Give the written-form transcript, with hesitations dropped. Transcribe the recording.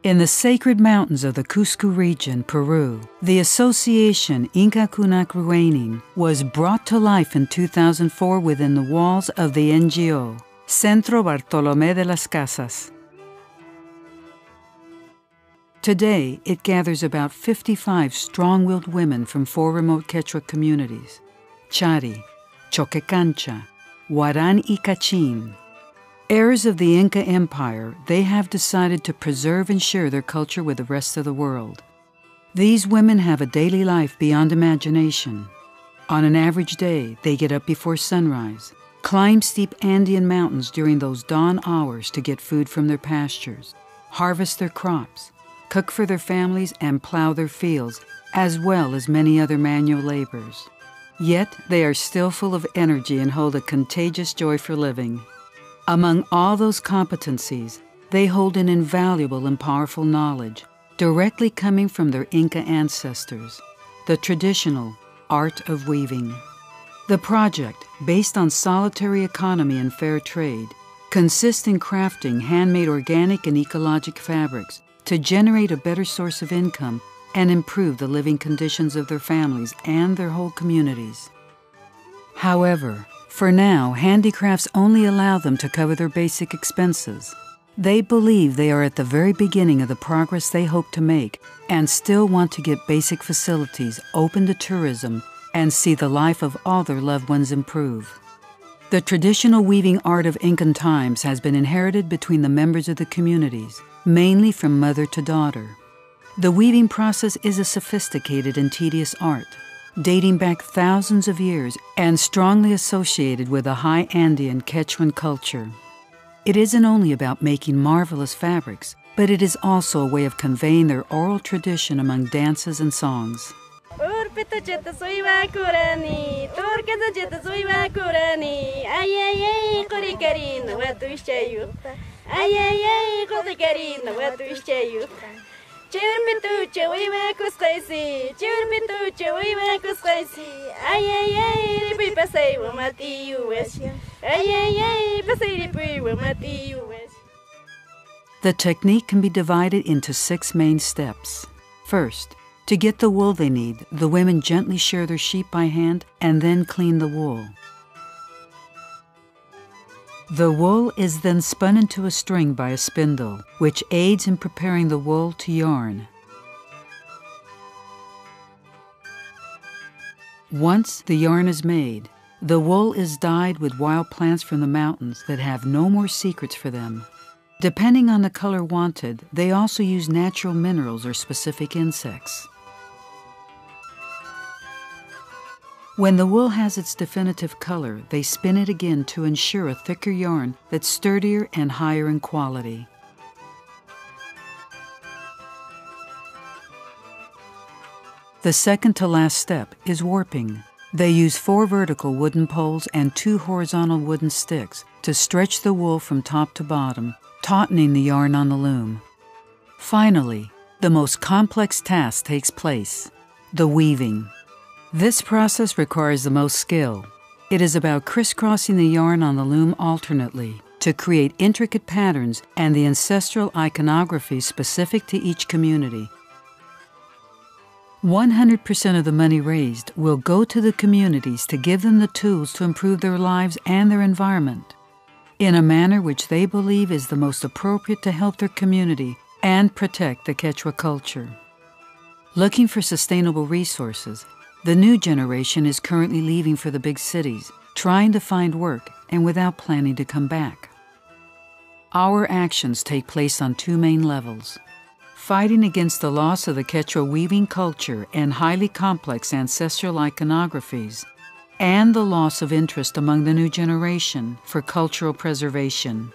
In the sacred mountains of the Cusco region, Peru, the association Inca Weaving was brought to life in 2004 within the walls of the NGO, Centro Bartolomé de las Casas. Today, it gathers about 55 strong-willed women from 4 remote Quechua communities: Chari, Choquecancha, Huarán y Cachín. Heirs of the Inca Empire, they have decided to preserve and share their culture with the rest of the world. These women have a daily life beyond imagination. On an average day, they get up before sunrise, climb steep Andean mountains during those dawn hours to get food from their pastures, harvest their crops, cook for their families, and plow their fields, as well as many other manual labors. Yet, they are still full of energy and hold a contagious joy for living. Among all those competencies, they hold an invaluable and powerful knowledge, directly coming from their Inca ancestors, the traditional art of weaving. The project, based on solitary economy and fair trade, consists in crafting handmade organic and ecologic fabrics to generate a better source of income and improve the living conditions of their families and their whole communities. However, for now, handicrafts only allow them to cover their basic expenses. They believe they are at the very beginning of the progress they hope to make and still want to get basic facilities open to tourism and see the life of all their loved ones improve. The traditional weaving art of Incan times has been inherited between the members of the communities, mainly from mother to daughter. The weaving process is a sophisticated and tedious art, dating back thousands of years and strongly associated with a high Andean Quechuan culture. It isn't only about making marvelous fabrics, but it is also a way of conveying their oral tradition among dances and songs. The technique can be divided into 6 main steps. First, to get the wool they need, the women gently shear their sheep by hand and then clean the wool. The wool is then spun into a string by a spindle, which aids in preparing the wool to yarn. Once the yarn is made, the wool is dyed with wild plants from the mountains that have no more secrets for them. Depending on the color wanted, they also use natural minerals or specific insects. When the wool has its definitive color, they spin it again to ensure a thicker yarn that's sturdier and higher in quality. The second to last step is warping. They use 4 vertical wooden poles and 2 horizontal wooden sticks to stretch the wool from top to bottom, tautening the yarn on the loom. Finally, the most complex task takes place: the weaving. This process requires the most skill. It is about crisscrossing the yarn on the loom alternately to create intricate patterns and the ancestral iconography specific to each community. 100% of the money raised will go to the communities to give them the tools to improve their lives and their environment in a manner which they believe is the most appropriate to help their community and protect the Quechua culture. Looking for sustainable resources, the new generation is currently leaving for the big cities, trying to find work and without planning to come back. Our actions take place on 2 main levels: fighting against the loss of the Quechua weaving culture and highly complex ancestral iconographies, and the loss of interest among the new generation for cultural preservation.